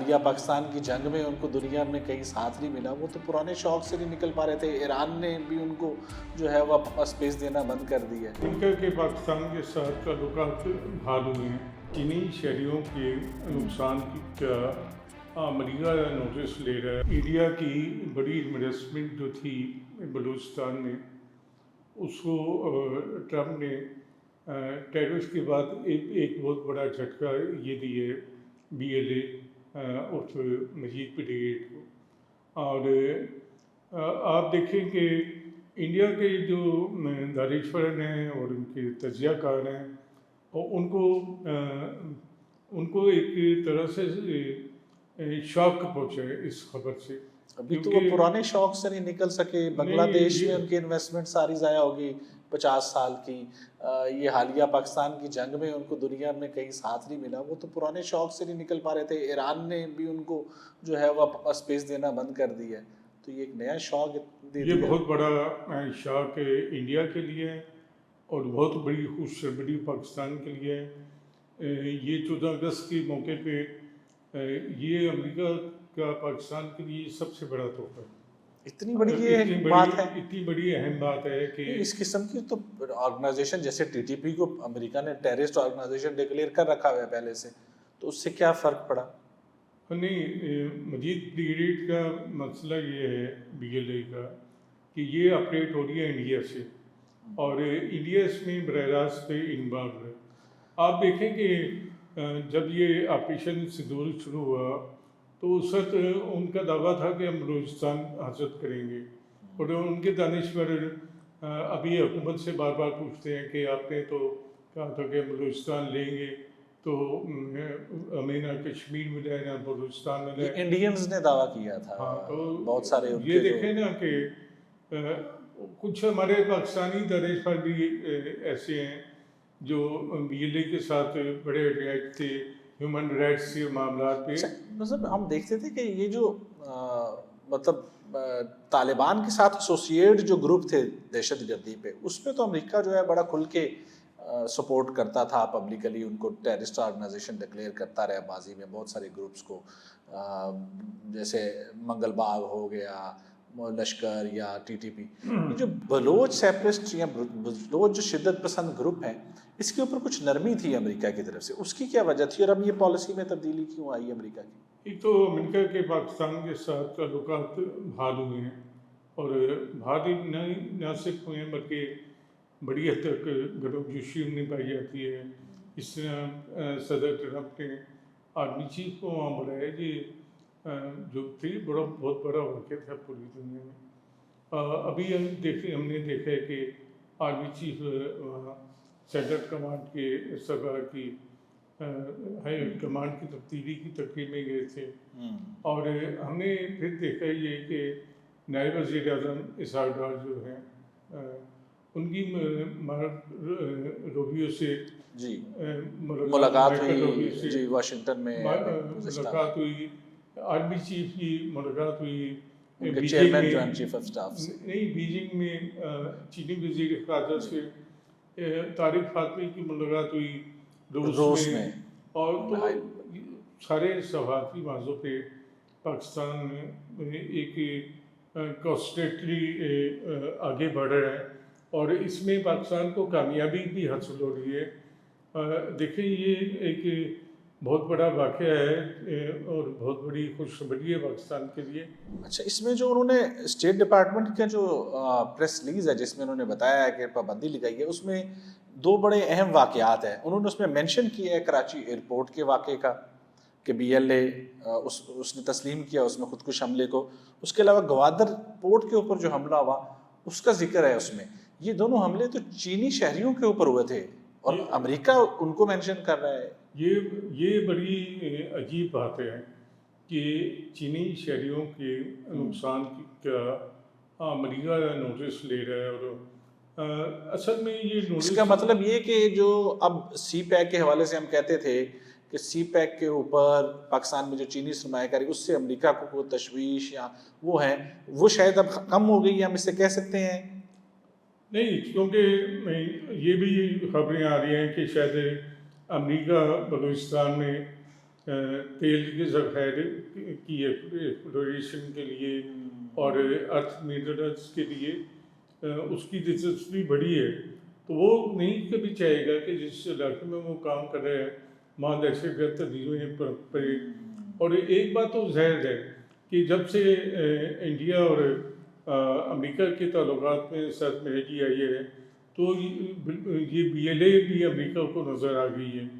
حالیہ پاکستان کی جنگ میں ان کو دنیا میں کہیں ساتھ نہیں ملا، وہ تو پرانے شوق سے نہیں نکل پا رہے تھے. ایران نے بھی ان کو جو ہے وہ اسپیس دینا بند کر دی ہے. امریکہ کے پاکستان کے ساتھ تعلقات بحال ہوئے ہیں. چینی شہریوں کے نقصان کا امریکہ نوٹس لے رہا ہے. انڈیا کی بڑی انویسٹمنٹ جو تھی بلوچستان میں، اس کو ٹرمپ نے ٹیررس کے بعد ایک بہت بڑا جھٹکا یہ دی ہے BLA اور مجید بریگیڈ کو. اور آپ دیکھیں کہ انڈیا کے جو دانشور ہیں اور ان کے تجزیہ کار ہیں، ان کو ایک طرح سے شاک پہنچا ہے اس خبر سے. ابھی تو وہ پرانے شوق سے نہیں نکل سکے. بنگلہ دیش میں ان کی انویسٹمنٹ ساری ضائع ہوگی 50 سال کی. یہ حالیہ پاکستان کی جنگ میں ان کو دنیا میں کہیں ساتھ نہیں ملا، وہ تو پرانے شوق سے نہیں نکل پا رہے تھے. ایران نے بھی ان کو جو ہے وہ اسپیس دینا بند کر دی ہے. تو یہ ایک نیا شوق دے دیا. یہ بہت بڑا شوق ہے انڈیا کے لیے اور بہت بڑی خوشخبری پاکستان کے لیے. یہ 14 اگست کے موقع پہ یہ امریکہ کا پاکستان کے لیے سب سے بڑا تحفہ ہے. اتنی بڑی یہ بات ہے، اتنی بڑی اہم بات ہے کہ اس قسم کی تو آرگنائزیشن جیسے TTP کو امریکہ نے ٹیررسٹ آرگنائزیشن ڈکلیئر کر رکھا ہوا ہے پہلے سے، تو اس سے کیا فرق پڑا؟ نہیں، مجید بریگیڈ کا مسئلہ یہ ہے BLA کا کہ یہ آپریٹ ہو رہی ہے انڈیا سے اور انڈیا اس میں براہ راست انوالو ہے. آپ دیکھیں کہ جب یہ آپریشن سندور شروع ہوا تو اس وقت ان کا دعویٰ تھا کہ ہم بلوچستان حاصل کریں گے، اور ان کے دانشور ابھی حکومت سے بار بار پوچھتے ہیں کہ آپ نے تو کہا تھا کہ ہم بلوچستان لیں گے، تو ہمیں نہ کشمیر ملا ہے نہ بلوچستان ملا ہے. انڈینز نے دعویٰ کیا تھا. ہاں، تو بہت سارے یہ دیکھیں نا کہ کچھ ہمارے پاکستانی دانشور بھی ایسے ہیں جو BLA کے ساتھ بڑے اٹیچ تھے ہیومن رائٹس کے معاملات پہ. مطلب ہم دیکھتے تھے کہ یہ جو مطلب طالبان کے ساتھ ایسوسیٹ جو گروپ تھے دہشت گردی پہ، اس میں تو امریکہ جو ہے بڑا کھل کے سپورٹ کرتا تھا پبلکلی. ان کو ٹیررسٹ آرگنائزیشن ڈکلیئر کرتا رہا ماضی میں بہت سارے گروپس کو، جیسے منگل باغ ہو گیا، لشکر یا TTP. یہ جو بلوچ سیپریسٹ یا بلوچ جو شدت پسند گروپ ہیں، اس کے اوپر کچھ نرمی تھی امریکہ کی طرف سے. اس کی کیا وجہ تھی اور اب یہ پالیسی میں تبدیلی کیوں آئی امریکہ کی؟ ایک تو امریکہ کے پاکستان کے ساتھ تعلقات بحال ہوئے ہیں، اور بحال نہ صرف ہوئے ہیں بلکہ بڑی حد تک گرم جوشی میں پائی جاتی ہے. اس طرح صدر ٹرمپ نے آرمی چیف کو وہاں بلایا، یہ جو تھی بہت بڑا واقعہ تھا پوری دنیا میں. ابھی ہم نے دیکھا ہے کہ آرمی چیف سینٹرل کمانڈ کے سربراہ کی ہائی کمانڈ کی تبدیلی کی تقریب میں گئے تھے. اور ہم نے پھر دیکھا یہ کہ نائب وزیر اعظم اسحاق ڈار جو ہیں، ان کی روبیو سے ملاقات ہوئی، واشنگٹن میں ملاقات ہوئی. آرمی چیف کی ملاقات ہوئی چیئرمین چیف آف اسٹاف سے. نہیں، بیجنگ میں چینی وزیر خارجہ سے طارق فاطمی کی ملاقات ہوئی روس میں. اور تو سارے سفارتی موضوع پہ پاکستان میں ایک کانسٹنٹلی آگے بڑھ رہا ہے، اور اس میں پاکستان کو کامیابی بھی حاصل ہو رہی ہے. دیکھیں، یہ ایک بہت بڑا واقعہ ہے اور بہت بڑی خوشخبری ہے پاکستان کے لیے. اچھا، اس میں جو انہوں نے اسٹیٹ ڈپارٹمنٹ کا جو پریس ریلیز ہے جس میں انہوں نے بتایا ہے کہ پابندی لگائی ہے، اس میں 2 بڑے اہم واقعات ہیں. انہوں نے اس میں مینشن کیا ہے کراچی ایئرپورٹ کے واقعے کا کہ BLA اس نے تسلیم کیا اس میں خودکش حملے کو. اس کے علاوہ گوادر پورٹ کے اوپر جو حملہ ہوا اس کا ذکر ہے اس میں. یہ دونوں حملے تو چینی شہریوں کے اوپر ہوئے تھے اور امریکہ ان کو مینشن کر رہا ہے. یہ بڑی عجیب بات ہے کہ چینی شہریوں کے نقصان کا امریکہ نوٹس لے رہا ہے. اور اصل میں یہ نوٹس، اس کا مطلب یہ کہ جو اب CPEC کے حوالے سے ہم کہتے تھے کہ CPEC کے اوپر پاکستان میں جو چینی سرمایہ کاری اس سے امریکہ کو کوئی تشویش یا وہ ہے، وہ شاید اب کم ہو گئی، ہم اسے کہہ سکتے ہیں. نہیں، کیونکہ یہ بھی خبریں آ رہی ہیں کہ شاید امریکہ بلوچستان میں تیل کے ذخائر کی ایکسپلوریشن کے لیے اور ارتھ منرلس کے لیے اس کی دلچسپی بڑی ہے، تو وہ نہیں کبھی چاہے گا کہ جس علاقے میں وہ کام کر رہے ہیں وہاں دہشت گرد تنظیمیں پڑے۔ اور ایک بات تو ظاہر ہے کہ جب سے انڈیا اور امریکہ کے تعلقات میں سرمہری آئی ہے تو یہ BLA بھی امریکہ کو نظر آ گئی ہے۔